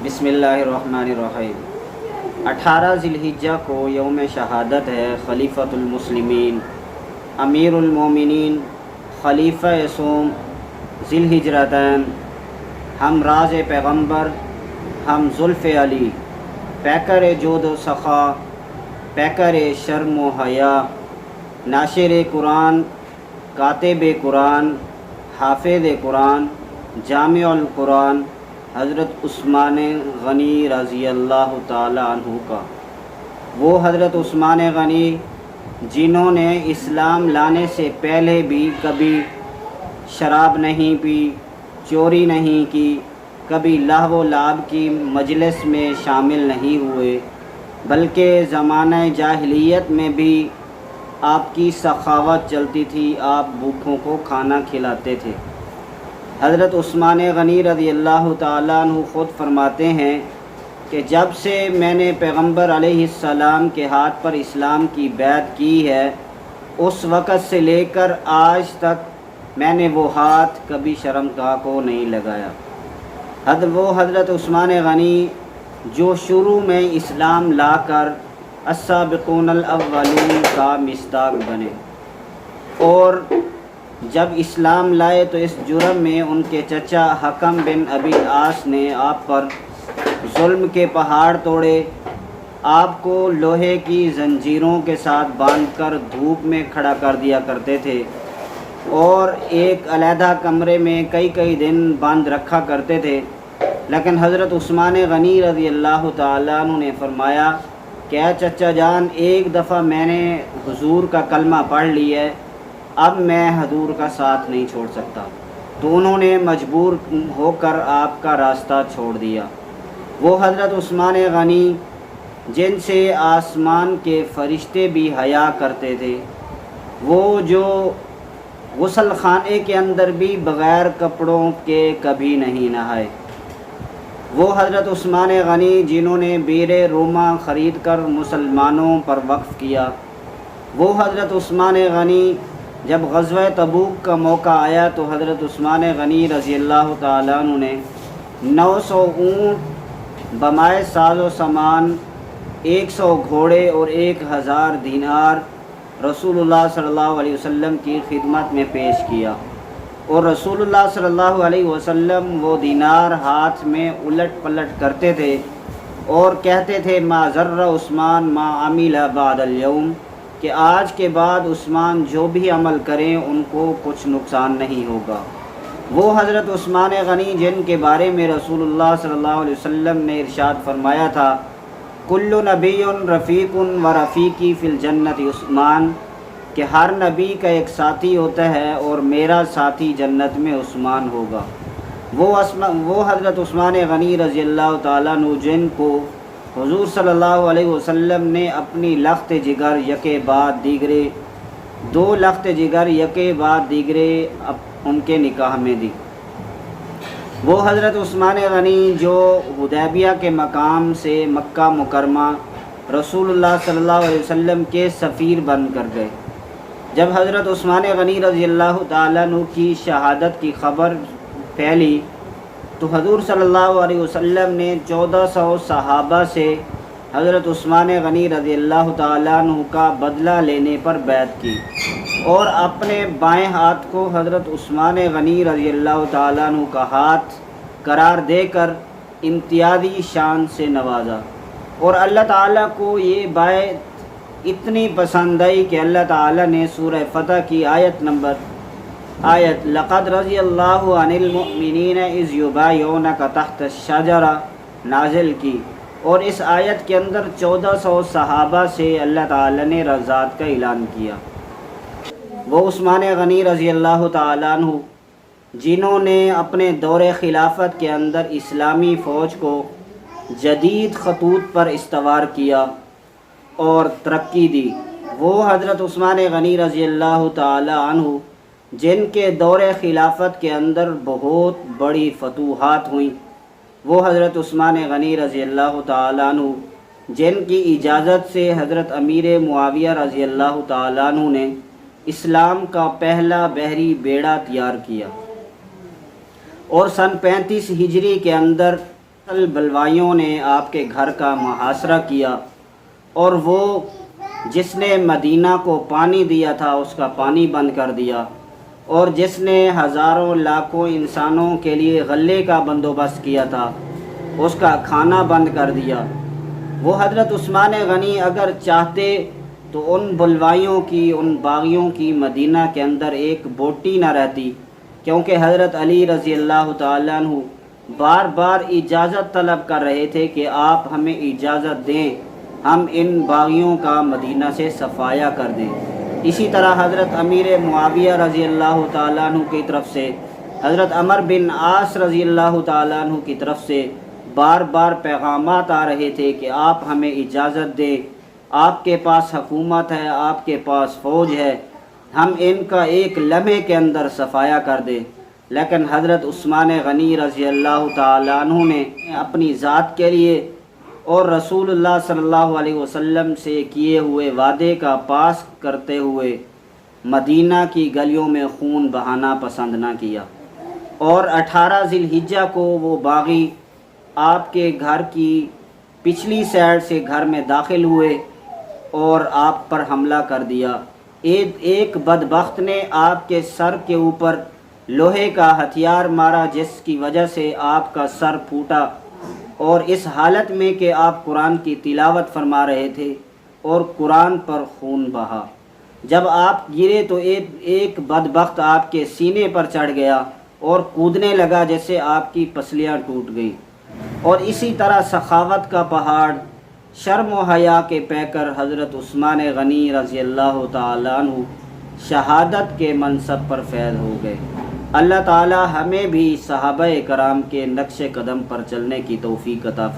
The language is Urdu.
بسم اللہ الرحمن الرحیم۔ 18 ذی الحجہ کو یوم شہادت ہے خلیفۃ المسلمین، امیر المومنین، خلیفہ سوم، ذی الحجرتین، ہم راز پیغمبر، ہم زلف علی، پیکر جود و سخا، پیکر شرم و حیا، ناشر قرآن، کاتب قرآن، حافظ قرآن، جامع القرآن، حضرت عثمان غنی رضی اللہ تعالی عنہ کا۔ وہ حضرت عثمان غنی جنہوں نے اسلام لانے سے پہلے بھی کبھی شراب نہیں پی، چوری نہیں کی، کبھی لہو و لعب کی مجلس میں شامل نہیں ہوئے، بلکہ زمانہ جاہلیت میں بھی آپ کی سخاوت چلتی تھی، آپ بھوکھوں کو کھانا کھلاتے تھے۔ حضرت عثمان غنی رضی اللہ تعالیٰ عنہ خود فرماتے ہیں کہ جب سے میں نے پیغمبر علیہ السلام کے ہاتھ پر اسلام کی بیعت کی ہے، اس وقت سے لے کر آج تک میں نے وہ ہاتھ کبھی شرمگاہ کو نہیں لگایا۔ وہ حضرت عثمان غنی جو شروع میں اسلام لا کر السابقون الاولون کا مصداق بنے، اور جب اسلام لائے تو اس جرم میں ان کے چچا حکم بن ابی العاص نے آپ پر ظلم کے پہاڑ توڑے، آپ کو لوہے کی زنجیروں کے ساتھ باندھ کر دھوپ میں کھڑا کر دیا کرتے تھے، اور ایک علیحدہ کمرے میں کئی دن باندھ رکھا کرتے تھے۔ لیکن حضرت عثمان غنی رضی اللہ تعالیٰ عنہ نے فرمایا کہ اے چچا جان، ایک دفعہ میں نے حضور کا کلمہ پڑھ لیا ہے، اب میں حضور کا ساتھ نہیں چھوڑ سکتا۔ تو انہوں نے مجبور ہو کر آپ کا راستہ چھوڑ دیا۔ وہ حضرت عثمان غنی جن سے آسمان کے فرشتے بھی حیا کرتے تھے، وہ جو غسل خانے کے اندر بھی بغیر کپڑوں کے کبھی نہیں نہائے، وہ حضرت عثمان غنی جنہوں نے بیر روما خرید کر مسلمانوں پر وقف کیا، وہ حضرت عثمان غنی جب غزوہ تبوک کا موقع آیا تو حضرت عثمان غنی رضی اللہ تعالیٰ عنہ نے 900 اونٹ بمائے ساز و سامان، 100 گھوڑے اور 1000 دینار رسول اللہ صلی اللہ علیہ وسلم کی خدمت میں پیش کیا، اور رسول اللہ صلی اللہ علیہ وسلم وہ دینار ہاتھ میں الٹ پلٹ کرتے تھے اور کہتے تھے ما ضر عثمان ما عمل بعد اليوم، کہ آج کے بعد عثمان جو بھی عمل کریں ان کو کچھ نقصان نہیں ہوگا۔ وہ حضرت عثمان غنی جن کے بارے میں رسول اللہ صلی اللہ علیہ وسلم نے ارشاد فرمایا تھا کل نبی رفیق و رفیقی فی الجنت عثمان، کہ ہر نبی کا ایک ساتھی ہوتا ہے اور میرا ساتھی جنت میں عثمان ہوگا۔ وہ حضرت عثمان غنی رضی اللہ تعالیٰ عنہ جن کو حضور صلی اللہ علیہ وسلم نے اپنی لخت جگر یکے بعد دیگرے 2 لخت جگر یکے بعد دیگرے ان کے نکاح میں دی۔ وہ حضرت عثمان غنی جو حدیبیہ کے مقام سے مکہ مکرمہ رسول اللہ صلی اللہ علیہ وسلم کے سفیر بن کر گئے۔ جب حضرت عثمان غنی رضی اللہ تعالیٰ عنہ کی شہادت کی خبر پھیلی تو حضور صلی اللہ علیہ وسلم نے 1400 صحابہ سے حضرت عثمان غنی رضی اللہ تعالیٰ عنہ کا بدلہ لینے پر بیعت کی، اور اپنے بائیں ہاتھ کو حضرت عثمان غنی رضی اللہ تعالیٰ عنہ کا ہاتھ قرار دے کر امتیازی شان سے نوازا، اور اللہ تعالیٰ کو یہ بیعت اتنی پسند آئی کہ اللہ تعالیٰ نے سورہ فتح کی آیت لقد رضی اللہ عن المؤمنین اذ یبایعونک تحت الشجرہ نازل کی، اور اس آیت کے اندر 1400 صحابہ سے اللہ تعالیٰ نے رضات کا اعلان کیا۔ وہ عثمان غنی رضی اللہ تعالیٰ عنہ جنہوں نے اپنے دور خلافت کے اندر اسلامی فوج کو جدید خطوط پر استوار کیا اور ترقی دی، وہ حضرت عثمان غنی رضی اللہ تعالیٰ عنہ جن کے دور خلافت کے اندر بہت بڑی فتوحات ہوئیں، وہ حضرت عثمان غنی رضی اللہ تعالیٰ عنہ جن کی اجازت سے حضرت امیر معاویہ رضی اللہ تعالیٰ عنہ نے اسلام کا پہلا بحری بیڑا تیار کیا، اور سن 35 ہجری کے اندر بلوائیوں نے آپ کے گھر کا محاصرہ کیا، اور وہ جس نے مدینہ کو پانی دیا تھا اس کا پانی بند کر دیا، اور جس نے ہزاروں لاکھوں انسانوں کے لیے غلے کا بندوبست کیا تھا اس کا کھانا بند کر دیا۔ وہ حضرت عثمان غنی اگر چاہتے تو ان بلوائیوں کی، ان باغیوں کی مدینہ کے اندر ایک بوٹی نہ رہتی، کیونکہ حضرت علی رضی اللہ تعالیٰ عنہ بار بار اجازت طلب کر رہے تھے کہ آپ ہمیں اجازت دیں، ہم ان باغیوں کا مدینہ سے صفایا کر دیں۔ اسی طرح حضرت امیر معاویہ رضی اللہ تعالیٰ عنہ کی طرف سے، حضرت عمر بن عاص رضی اللہ تعالیٰ عنہ کی طرف سے بار بار پیغامات آ رہے تھے کہ آپ ہمیں اجازت دیں، آپ کے پاس حکومت ہے، آپ کے پاس فوج ہے، ہم ان کا ایک لمحے کے اندر صفایا کر دیں۔ لیکن حضرت عثمان غنی رضی اللہ تعالیٰ عنہ نے اپنی ذات کے لیے اور رسول اللہ صلی اللہ علیہ وسلم سے کیے ہوئے وعدے کا پاس کرتے ہوئے مدینہ کی گلیوں میں خون بہانا پسند نہ کیا، اور 18 ذی الحجہ کو وہ باغی آپ کے گھر کی پچھلی سائڈ سے گھر میں داخل ہوئے اور آپ پر حملہ کر دیا۔ ایک بدبخت نے آپ کے سر کے اوپر لوہے کا ہتھیار مارا، جس کی وجہ سے آپ کا سر پھوٹا، اور اس حالت میں کہ آپ قرآن کی تلاوت فرما رہے تھے اور قرآن پر خون بہا۔ جب آپ گرے تو ایک بدبخت آپ کے سینے پر چڑھ گیا اور کودنے لگا جیسے آپ کی پسلیاں ٹوٹ گئی۔ اور اسی طرح سخاوت کا پہاڑ، شرم و حیا کے پیکر حضرت عثمان غنی رضی اللہ تعالیٰ عنہ شہادت کے منصب پر فیض ہو گئے۔ اللہ تعالی ہمیں بھی صحابہ کرام کے نقش قدم پر چلنے کی توفیق عطا فرمائے۔